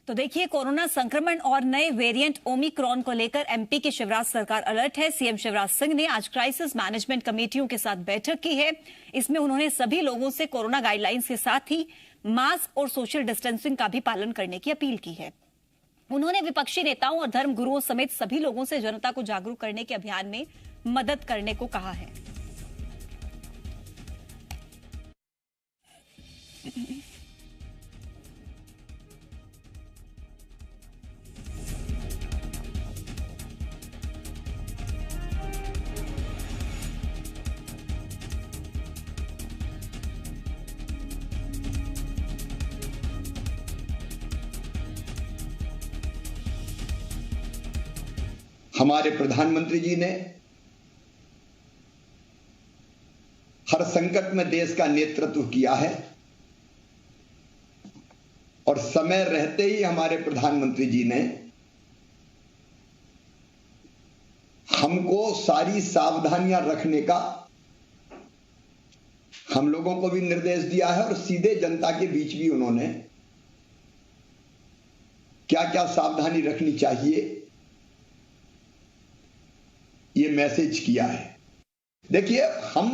तो देखिए, कोरोना संक्रमण और नए वेरिएंट ओमिक्रॉन को लेकर एमपी की शिवराज सरकार अलर्ट है। सीएम शिवराज सिंह ने आज क्राइसिस मैनेजमेंट कमेटियों के साथ बैठक की है। इसमें उन्होंने सभी लोगों से कोरोना गाइडलाइंस के साथ ही मास्क और सोशल डिस्टेंसिंग का भी पालन करने की अपील की है। उन्होंने विपक्षी नेताओं और धर्म गुरुओं समेत सभी लोगों से जनता को जागरूक करने के अभियान में मदद करने को कहा है। हमारे प्रधानमंत्री जी ने हर संकट में देश का नेतृत्व किया है और समय रहते ही हमारे प्रधानमंत्री जी ने हमको सारी सावधानियां रखने का हम लोगों को भी निर्देश दिया है और सीधे जनता के बीच भी उन्होंने क्या क्या सावधानी रखनी चाहिए ये मैसेज किया है। देखिए, हम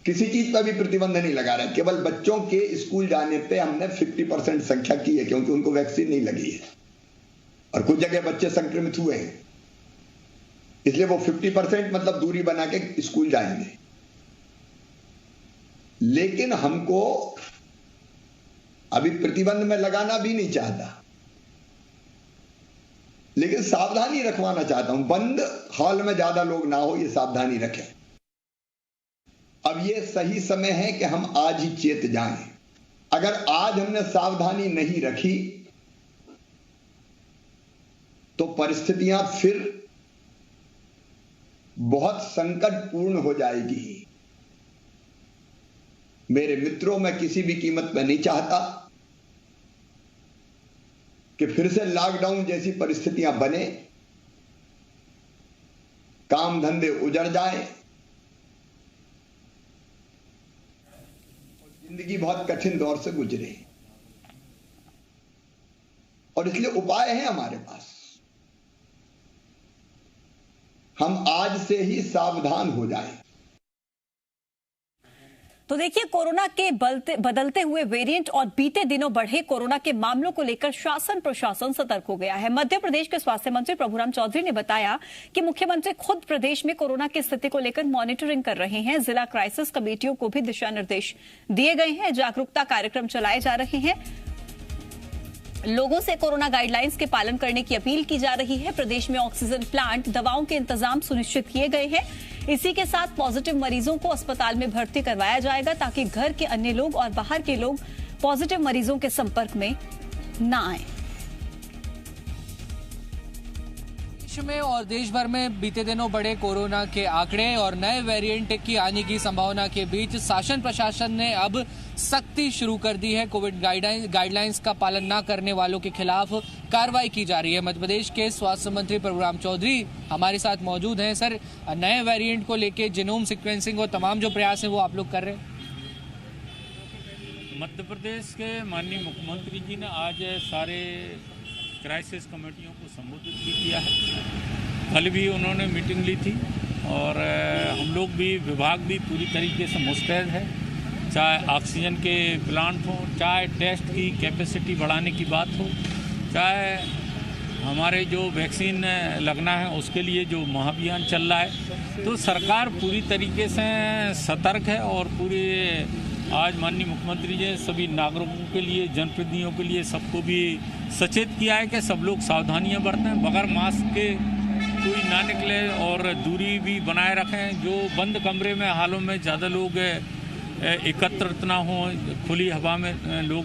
किसी चीज पर भी प्रतिबंध नहीं लगा रहे, केवल बच्चों के स्कूल जाने पे हमने 50% संख्या की है क्योंकि उनको वैक्सीन नहीं लगी है और कुछ जगह बच्चे संक्रमित हुए हैं, इसलिए वो 50% मतलब दूरी बना के स्कूल जाएंगे। लेकिन हमको अभी प्रतिबंध में लगाना भी नहीं चाहता, लेकिन सावधानी रखवाना चाहता हूं। बंद हॉल में ज्यादा लोग ना हो, ये सावधानी रखें। अब ये सही समय है कि हम आज ही चेत जाएं। अगर आज हमने सावधानी नहीं रखी तो परिस्थितियां फिर बहुत संकटपूर्ण हो जाएगी। मेरे मित्रों, मैं किसी भी कीमत पर नहीं चाहता कि फिर से लॉकडाउन जैसी परिस्थितियां बने, काम धंधे उजड़ जाए और जिंदगी बहुत कठिन दौर से गुजरे। और इसलिए उपाय है हमारे पास। हम आज से ही सावधान हो जाएं। तो देखिए, कोरोना के बदलते हुए वेरिएंट और बीते दिनों बढ़े कोरोना के मामलों को लेकर शासन प्रशासन सतर्क हो गया है। मध्य प्रदेश के स्वास्थ्य मंत्री प्रभुराम चौधरी ने बताया कि मुख्यमंत्री खुद प्रदेश में कोरोना की स्थिति को लेकर मॉनिटरिंग कर रहे हैं। जिला क्राइसिस कमेटियों को भी दिशा निर्देश दिए गए हैं। जागरूकता कार्यक्रम चलाए जा रहे हैं। लोगों से कोरोना गाइडलाइंस के पालन करने की अपील की जा रही है। प्रदेश में ऑक्सीजन प्लांट, दवाओं के इंतजाम सुनिश्चित किए गए हैं। इसी के साथ पॉजिटिव मरीजों को अस्पताल में भर्ती करवाया जाएगा ताकि घर के अन्य लोग और बाहर के लोग पॉजिटिव मरीजों के संपर्क में न आए। देश में और देश भर में बीते दिनों बढ़े कोरोना के आंकड़े और नए वेरिएंट की आने की संभावना के बीच शासन प्रशासन ने अब सख्ती शुरू कर दी है। कोविड गाइडलाइंस का पालन न करने वालों के खिलाफ कार्रवाई की जा रही है। मध्य प्रदेश के स्वास्थ्य मंत्री प्रभुराम चौधरी हमारे साथ मौजूद हैं। सर, नए वेरिएंट को लेके जीनोम सीक्वेंसिंग और तमाम जो प्रयास हैं वो आप लोग कर रहे हैं? मध्य प्रदेश के माननीय मुख्यमंत्री जी ने आज सारे क्राइसिस कमेटियों को संबोधित भी किया है। कल भी उन्होंने मीटिंग ली थी और हम लोग भी, विभाग भी पूरी तरीके से मुस्तैद है। चाहे ऑक्सीजन के प्लांट हो, चाहे टेस्ट की कैपेसिटी बढ़ाने की बात हो, चाहे हमारे जो वैक्सीन लगना है उसके लिए जो महाअभियान चल रहा है, तो सरकार पूरी तरीके से सतर्क है और पूरे आज माननीय मुख्यमंत्री जी सभी नागरिकों के लिए, जनप्रतिनिधियों के लिए सबको भी सचेत किया है कि सब लोग सावधानियां बरतें, बगैर मास्क के कोई ना निकले और दूरी भी बनाए रखें। जो बंद कमरे में हालों में ज़्यादा लोग एकत्रित ना हो, खुली हवा में लोग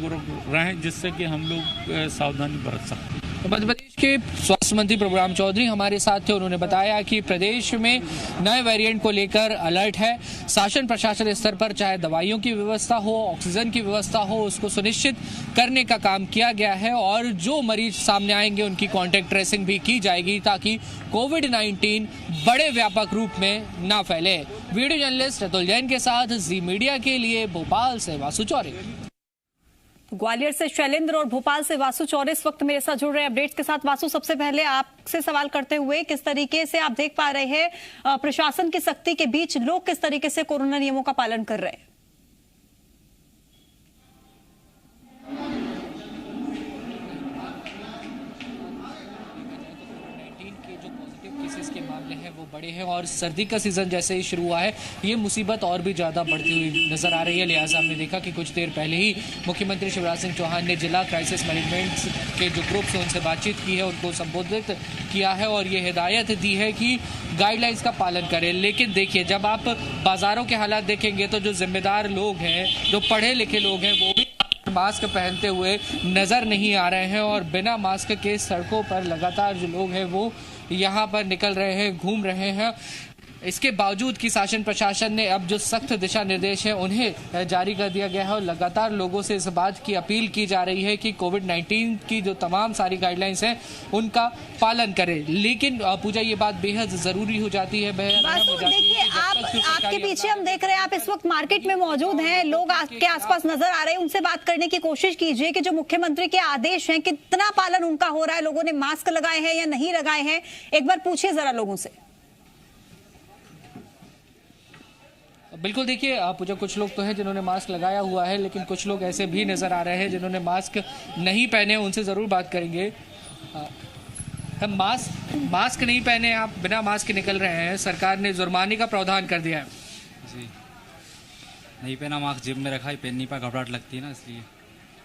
रहें, जिससे कि हम लोग सावधानी बरत सकते हैं। मध्य प्रदेश के स्वास्थ्य मंत्री प्रभुराम चौधरी हमारे साथ थे। उन्होंने बताया कि प्रदेश में नए वेरिएंट को लेकर अलर्ट है। शासन प्रशासन स्तर पर चाहे दवाइयों की व्यवस्था हो, ऑक्सीजन की व्यवस्था हो, उसको सुनिश्चित करने का काम किया गया है और जो मरीज सामने आएंगे उनकी कॉन्टैक्ट ट्रेसिंग भी की जाएगी ताकि कोविड-19 बड़े व्यापक रूप में ना फैले। वीडियो जर्नलिस्ट रतुल जैन के साथ जी मीडिया के लिए भोपाल से वासु चौरे। ग्वालियर से शैलेंद्र और भोपाल से वासु चौरे इस वक्त मेरे साथ जुड़ रहे हैं अपडेट्स के साथ। वासु, सबसे पहले आपसे सवाल करते हुए, किस तरीके से आप देख पा रहे हैं प्रशासन की सख्ती के बीच लोग किस तरीके से कोरोना नियमों का पालन कर रहे हैं? केसेस के मामले हैं वो बड़े हैं और सर्दी का सीजन जैसे ही शुरू हुआ है ये मुसीबत और भी ज़्यादा बढ़ती हुई नजर आ रही है। लिहाजा हमने देखा कि कुछ देर पहले ही मुख्यमंत्री शिवराज सिंह चौहान ने जिला क्राइसिस मैनेजमेंट के जो ग्रुप से उनसे बातचीत की है, उनको संबोधित किया है और ये हिदायत दी है कि गाइडलाइंस का पालन करें। लेकिन देखिए, जब आप बाजारों के हालात देखेंगे तो जो जिम्मेदार लोग हैं, जो पढ़े लिखे लोग हैं, वो भी मास्क पहनते हुए नजर नहीं आ रहे हैं और बिना मास्क के सड़कों पर लगातार जो लोग हैं वो यहाँ पर निकल रहे हैं, घूम रहे हैं। इसके बावजूद कि शासन प्रशासन ने अब जो सख्त दिशा निर्देश हैं उन्हें जारी कर दिया गया है और लगातार लोगों से इस बात की अपील की जा रही है कि कोविड-19 की जो तमाम सारी गाइडलाइंस हैं उनका पालन करें। लेकिन पूजा, ये बात बेहद जरूरी हो जाती है। देखिए, आपके पीछे हम देख रहे हैं, आप इस वक्त मार्केट में मौजूद हैं, लोग आपके आसपास नजर आ रहे हैं, उनसे बात करने की कोशिश कीजिए कि जो मुख्यमंत्री के आदेश हैं कितना पालन उनका हो रहा है, लोगों ने मास्क लगाए हैं या नहीं लगाए हैं, एक बार पूछिए जरा लोगों से। बिल्कुल, देखिए पूजा, कुछ लोग तो हैं जिन्होंने मास्क लगाया हुआ है, लेकिन कुछ लोग ऐसे भी नजर आ रहे हैं जिन्होंने मास्क नहीं पहने, उनसे जरूर बात करेंगे। हम मास्क नहीं पहने, आप बिना मास्क निकल रहे हैं, सरकार ने जुर्माने का प्रावधान कर दिया है। जी, नहीं पहना मास्क, जेब में रखा है, पहन नहीं पाया, घबराहट लगती है ना, इसलिए।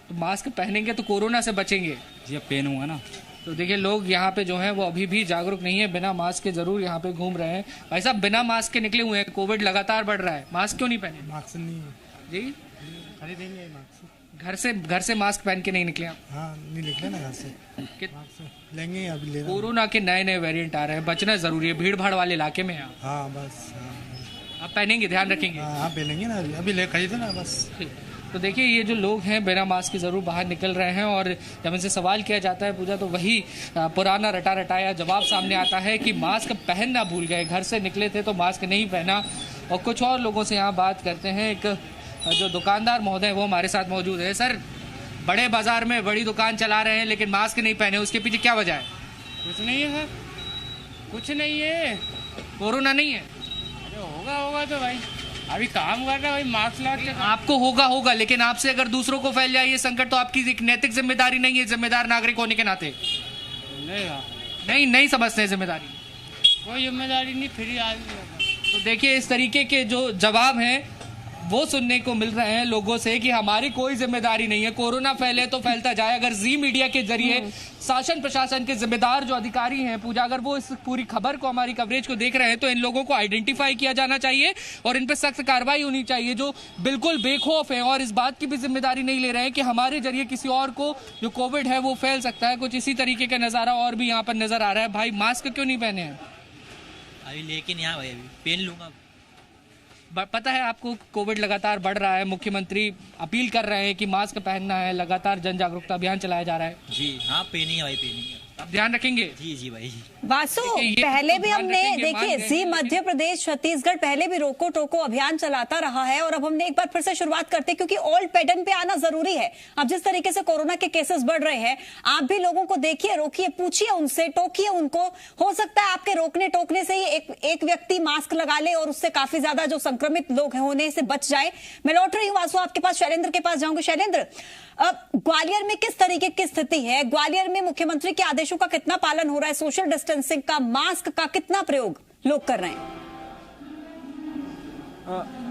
तो मास्क पहनेंगे तो कोरोना से बचेंगे। जी, अब पहनूंगा ना। तो देखिए, लोग यहाँ पे जो हैं वो अभी भी जागरूक नहीं है, बिना मास्क के जरूर यहाँ पे घूम रहे हैं। भाई साहब, बिना मास्क के निकले हुए हैं, कोविड लगातार बढ़ रहा है, मास्क क्यों नहीं पहने? मास्क नहीं है जी, खरीदेंगे मास्क। घर से मास्क पहन के नहीं निकले आप? हाँ, नहीं निकले ना घर से, मास्क लेंगे अभी। ले कोरोना के नए वेरिएंट आ रहे हैं, बचना जरूरी है, भीड़ भाड़ वाले इलाके में आप। हाँ बस, हाँ आप पहनेंगे, ध्यान रखेंगे? हाँ पहनेंगे ना, अभी ले खरीदे ना बस। तो देखिए, ये जो लोग हैं बिना मास्क के जरूर बाहर निकल रहे हैं और जब इनसे सवाल किया जाता है पूजा, तो वही पुराना रटा रटाया जवाब सामने आता है कि मास्क पहनना भूल गए, घर से निकले थे तो मास्क नहीं पहना। और कुछ और लोगों से यहाँ बात करते हैं। एक जो दुकानदार महोदय वो हमारे साथ मौजूद है। सर, बड़े बाजार में बड़ी दुकान चला रहे हैं लेकिन मास्क नहीं पहने, उसके पीछे क्या वजह है? कुछ नहीं है सर, कुछ नहीं है, कोरोना नहीं है? अरे होगा तो भाई, अभी काम कर रहा है भाई, मास्क लगा के। आपको होगा, लेकिन आपसे अगर दूसरों को फैल जाए ये संकट, तो आपकी एक नैतिक जिम्मेदारी नहीं है, जिम्मेदार नागरिक होने के नाते? नहीं समझते जिम्मेदारी? कोई जिम्मेदारी नहीं, फ्री आदमी। तो देखिए, इस तरीके के जो जवाब हैं वो सुनने को मिल रहे हैं लोगों से कि हमारी कोई जिम्मेदारी नहीं है, कोरोना फैले तो फैलता जाए। अगर जी मीडिया के जरिए शासन प्रशासन के जिम्मेदार जो अधिकारी हैं पूजा, अगर वो इस पूरी खबर को, हमारी कवरेज को देख रहे हैं, तो इन लोगों को आइडेंटिफाई किया जाना चाहिए और इन पर सख्त कार्रवाई होनी चाहिए, जो बिल्कुल बेखौफ है और इस बात की भी जिम्मेदारी नहीं ले रहे हैं कि हमारे जरिए किसी और को जो कोविड है वो फैल सकता है। कुछ इसी तरीके का नजारा और भी यहाँ पर नजर आ रहा है। भाई, मास्क क्यों नहीं पहने हैं? अभी लेकिन यहाँ भाई अभी पहन लूंगा। पता है आपको कोविड लगातार बढ़ रहा है, मुख्यमंत्री अपील कर रहे हैं कि मास्क पहनना है, लगातार जन जागरूकता अभियान चलाया जा रहा है। जी हाँ, पहनिए भाई, पहनिए। आप ध्यान रखेंगे? जी भाई। वासु, पहले भी हमने देखिए जी मध्य प्रदेश, छत्तीसगढ़ पहले भी रोको टोको अभियान चलाता रहा है और अब हमने एक बार फिर से शुरुआत करते हैं क्योंकि ओल्ड पैटर्न पे आना जरूरी है। अब जिस तरीके से कोरोना के केसेस बढ़ रहे हैं, आप भी लोगों को देखिए, रोकिए, पूछिए उनसे, टोकिए उनको। हो सकता है आपके रोकने टोकने से ही एक व्यक्ति मास्क लगा ले और उससे काफी ज्यादा जो संक्रमित लोग होने से बच जाए। मैं लौट रही हूँ वासु, आपके पास, शैलेंद्र के पास जाऊंगी। शैलेंद्र, ग्वालियर में किस तरीके की स्थिति है? ग्वालियर में मुख्यमंत्री के आदेशों का कितना पालन हो रहा है? सोशल डिस्टेंसिंग का, मास्क का कितना प्रयोग लोग कर रहे हैं?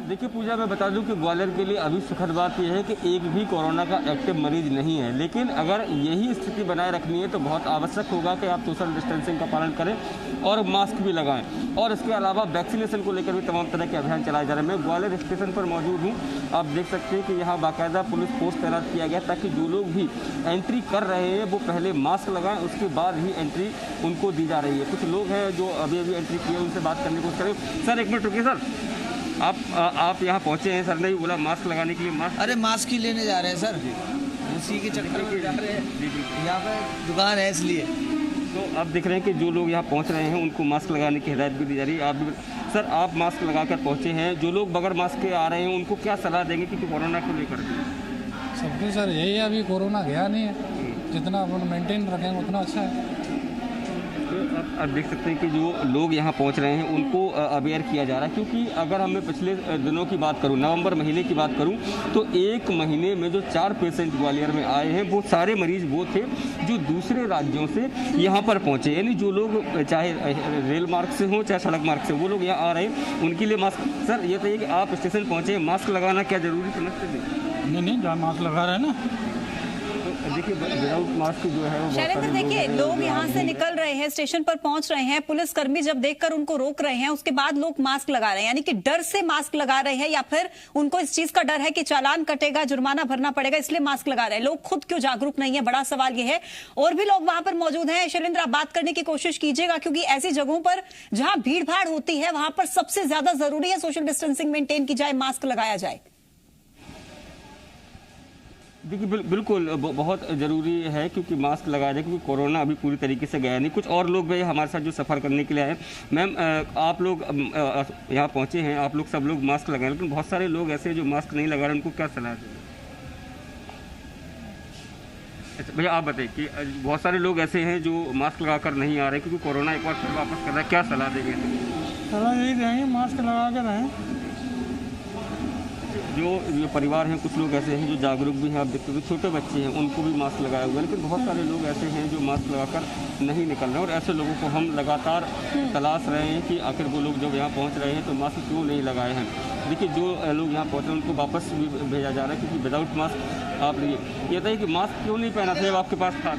देखिए पूजा, मैं बता दूं कि ग्वालियर के लिए अभी सुखद बात यह है कि एक भी कोरोना का एक्टिव मरीज नहीं है, लेकिन अगर यही स्थिति बनाए रखनी है तो बहुत आवश्यक होगा कि आप सोशल डिस्टेंसिंग का पालन करें और मास्क भी लगाएं। और इसके अलावा वैक्सीनेशन को लेकर भी तमाम तरह के अभियान चलाए जा रहे हैं। मैं ग्वालियर स्टेशन पर मौजूद हूँ, आप देख सकते हैं कि यहाँ बाकायदा पुलिस फोर्स तैनात किया गया ताकि जो लोग भी एंट्री कर रहे हैं वो पहले मास्क लगाएं, उसके बाद ही एंट्री उनको दी जा रही है। कुछ लोग हैं जो अभी एंट्री किए, उनसे बात करने की कोशिश करें। सर, एक मिनट रुकिए सर, आप यहाँ पहुँचे हैं, सर ने बोला मास्क लगाने के लिए। मास्क, अरे मास्क ही लेने जा रहे हैं सर, उसी के चक्कर में जा रहे हैं, यहाँ पे दुकान है इसलिए। तो आप देख रहे हैं कि जो लोग यहाँ पहुँच रहे हैं उनको मास्क लगाने की हिदायत भी दी जा रही है। आप भी सर, आप मास्क लगाकर पहुँचे हैं, जो लोग बगैर मास्क के आ रहे हैं उनको क्या सलाह देंगे कि कोरोना को लेकर? सबके सर यही है, अभी कोरोना गया नहीं है, जितना अपन मेंटेन रखेंगे उतना अच्छा है। आप देख सकते हैं कि जो लोग यहाँ पहुँच रहे हैं उनको अवेयर किया जा रहा है, क्योंकि अगर हम पिछले दिनों की बात करूँ, नवंबर महीने की बात करूँ, तो एक महीने में जो 4 पेशेंट ग्वालियर में आए हैं वो सारे मरीज वो थे जो दूसरे राज्यों से यहाँ पर पहुँचे। यानी जो लोग चाहे रेल मार्ग से हों चाहे सड़क मार्ग से, वो लोग यहाँ आ रहे हैं, उनके लिए मास्क। सर ये बताइए कि आप स्टेशन पहुँचे, मास्क लगाना क्या जरूरी समझते थे? नहीं, जहाँ मास्क लगा रहे हैं ना। देखिए विदाउट मास्क जो है वो शैलेंद्र, देखिए लोग यहाँ से निकल रहे हैं, स्टेशन पर पहुंच रहे हैं, पुलिसकर्मी जब देखकर उनको रोक रहे हैं, उसके बाद लोग मास्क लगा रहे हैं, यानी कि डर से मास्क लगा रहे हैं, या फिर उनको इस चीज का डर है कि चालान कटेगा, जुर्माना भरना पड़ेगा, इसलिए मास्क लगा रहे हैं। लोग खुद क्यों जागरूक नहीं है, बड़ा सवाल ये है। और भी लोग वहां पर मौजूद हैं। शैलेंद्र, आप बात करने की कोशिश कीजिएगा, क्योंकि ऐसी जगहों पर जहां भीड़ भाड़ होती है वहां पर सबसे ज्यादा जरूरी है सोशल डिस्टेंसिंग मेंटेन की जाए, मास्क लगाया जाए। देखिए बिल्कुल बहुत ज़रूरी है, क्योंकि मास्क लगाया जाए, क्योंकि कोरोना अभी पूरी तरीके से गया नहीं। कुछ और लोग भी हमारे साथ जो सफ़र करने के लिए आए। मैम, आप लोग यहाँ पहुँचे हैं, आप लोग सब लोग मास्क लगाए, लेकिन बहुत सारे लोग ऐसे जो मास्क नहीं लगा रहे, उनको क्या सलाह दें? अच्छा भैया आप बताइए कि बहुत सारे लोग ऐसे हैं जो मास्क लगा कर नहीं आ रहे, क्योंकि कोरोना एक बार फिर वापस कर रहा है, क्या सलाह देंगे? सलाह यही देंगे, मास्क लगा के रहें। जो परिवार हैं, कुछ लोग ऐसे हैं जो जागरूक भी हैं, आप देखते हो छोटे बच्चे हैं, उनको भी मास्क लगाया हुआ है, लेकिन बहुत सारे लोग ऐसे हैं जो मास्क लगाकर नहीं निकल रहे हैं, और ऐसे लोगों को हम लगातार तलाश रहे हैं कि आखिर वो लोग जब यहाँ पहुँच रहे हैं तो मास्क क्यों नहीं लगाए हैं। देखिए जो लोग यहाँ पहुँच रहे हैं उनको वापस भी भेजा जा रहा है, क्योंकि विदाउट मास्क आप ये बताइए कि मास्क क्यों नहीं पहना था जब आपके पास था?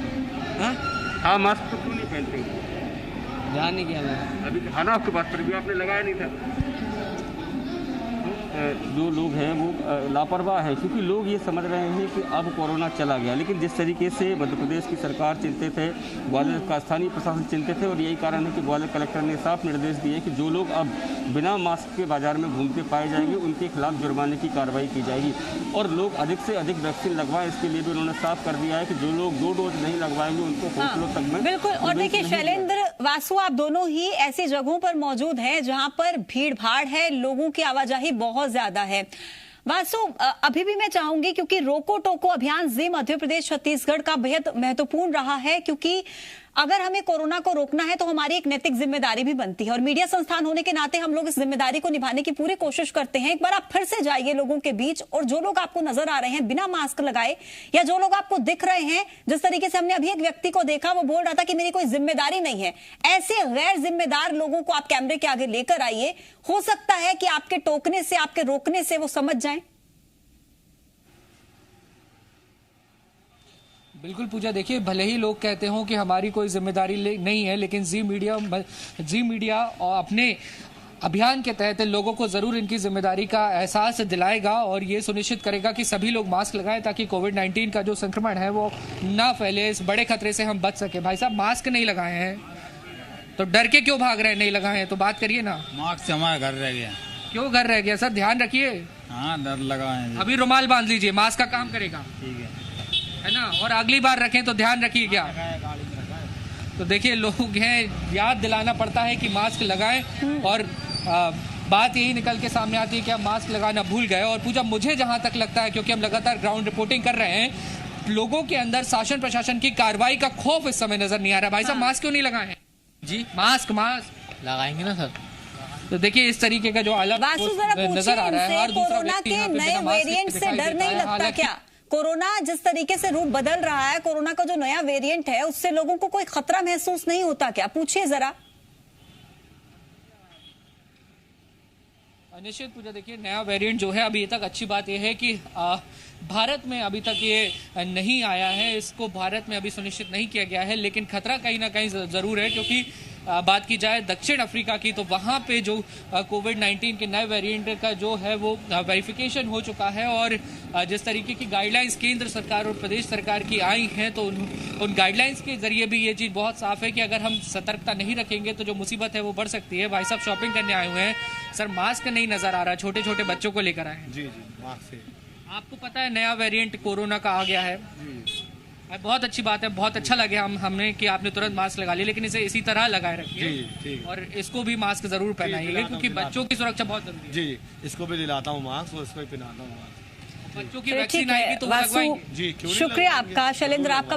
हाँ, मास्क तो क्यों नहीं पहनते? ध्यान नहीं किया मैंने, अभी था ना आपके पास, पर भी आपने लगाया नहीं था। जो लोग हैं वो लापरवाह है, क्योंकि लोग ये समझ रहे हैं कि अब कोरोना चला गया, लेकिन जिस तरीके से मध्य प्रदेश की सरकार चिंतित है, ग्वालियर का स्थानीय प्रशासन चिंतित है, और यही कारण है कि ग्वालियर कलेक्टर ने साफ निर्देश दिए कि जो लोग अब बिना मास्क के बाजार में घूमते पाए जाएंगे उनके खिलाफ जुर्माने की कार्रवाई की जाएगी, और लोग अधिक से अधिक वैक्सीन लगवाएं। इसके लिए भी उन्होंने साफ कर दिया है कि जो लोग 2 डोज नहीं लगवाएंगे उनको होटलों तक में बिल्कुल। और देखिए शैलेंद्र, वासु, आप दोनों ही ऐसी जगहों पर मौजूद हैं जहां पर भीड़ भाड़ है, लोगों की आवाजाही बहुत ज्यादा है। वासु, अभी भी मैं चाहूंगी, क्योंकि रोको टोको अभियान जी मध्य प्रदेश छत्तीसगढ़ का बेहद महत्वपूर्ण रहा है, क्योंकि अगर हमें कोरोना को रोकना है तो हमारी एक नैतिक जिम्मेदारी भी बनती है, और मीडिया संस्थान होने के नाते हम लोग इस जिम्मेदारी को निभाने की पूरी कोशिश करते हैं। एक बार आप फिर से जाइए लोगों के बीच, और जो लोग आपको नजर आ रहे हैं बिना मास्क लगाए, या जो लोग आपको दिख रहे हैं, जिस तरीके से हमने अभी एक व्यक्ति को देखा, वो बोल रहा था कि मेरी कोई जिम्मेदारी नहीं है, ऐसे गैर जिम्मेदार लोगों को आप कैमरे के आगे लेकर आइए। हो सकता है कि आपके टोकने से, आपके रोकने से वो समझ जाएं। बिल्कुल पूजा, देखिए भले ही लोग कहते हों कि हमारी कोई जिम्मेदारी नहीं है, लेकिन जी मीडिया अपने अभियान के तहत लोगों को जरूर इनकी जिम्मेदारी का एहसास दिलाएगा, और ये सुनिश्चित करेगा कि सभी लोग मास्क लगाएं, ताकि कोविड-19 का जो संक्रमण है वो ना फैले, इस बड़े खतरे से हम बच सके। भाई साहब, मास्क नहीं लगाए हैं तो डर के क्यों भाग रहे हैं? नहीं लगाए हैं तो बात करिए ना। मास्क से हमारा घर रह गया। क्यों घर रह गया सर? ध्यान रखिए। हाँ, डर लगा है। अभी रुमाल बांध लीजिए, मास्क का काम करेगा, ठीक है ना? और अगली बार रखें तो ध्यान रखिए। क्या तो देखिए लोग हैं, याद दिलाना पड़ता है कि मास्क लगाएं, और बात यही निकल के सामने आती है कि हम मास्क लगाना भूल गए। और पूजा, मुझे जहां तक लगता है, क्योंकि हम लगातार ग्राउंड रिपोर्टिंग कर रहे हैं, लोगों के अंदर शासन प्रशासन की कार्रवाई का खौफ इस समय नजर नहीं आ रहा। भाई साहब, मास्क क्यों नहीं लगाए जी? मास्क लगाएंगे ना सर। तो देखिए इस तरीके का जो हालत नजर आ रहा है, कोरोना के नए वेरिएंट से डर नहीं लगता क्या? कोरोना जिस तरीके से रूप बदल रहा है, कोरोना का जो नया वेरिएंट है, उससे लोगों को कोई खतरा महसूस नहीं होता क्या? पूछिए जरा। निश्चित पूजा, देखिए नया वेरिएंट जो है, अभी तक अच्छी बात यह है कि भारत में अभी तक ये नहीं आया है, इसको भारत में अभी सुनिश्चित नहीं किया गया है, लेकिन खतरा कहीं ना कहीं जरूर है, क्योंकि बात की जाए दक्षिण अफ्रीका की, तो वहाँ पे जो कोविड-19 के नए वेरिएंट का जो है वो वेरिफिकेशन हो चुका है, और जिस तरीके की गाइडलाइंस केंद्र सरकार और प्रदेश सरकार की आई हैं, तो उन गाइडलाइंस के जरिए भी ये चीज़ बहुत साफ है कि अगर हम सतर्कता नहीं रखेंगे तो जो मुसीबत है वो बढ़ सकती है। भाई साहब शॉपिंग करने आए हुए हैं, सर मास्क नहीं नजर आ रहा, छोटे छोटे बच्चों को लेकर आए हैं। जी मास्क से। आपको पता है नया वेरिएंट कोरोना का आ गया है, बहुत अच्छी बात है, बहुत अच्छा लगे हमने कि आपने तुरंत मास्क लगा लिया, लेकिन इसे इसी तरह लगाए रखिए, और इसको भी मास्क जरूर पहनाइए, क्योंकि बच्चों की सुरक्षा बहुत जरूरी है। जी, इसको भी दिलाता हूँ मास्क, और इसको भी पहनाता हूँ मास्क। बच्चों की ठीक वैक्सीन है आएगी तो वो वासु, लगवाएंगे। शुक्रिया आपका शैलेंद्र, आपका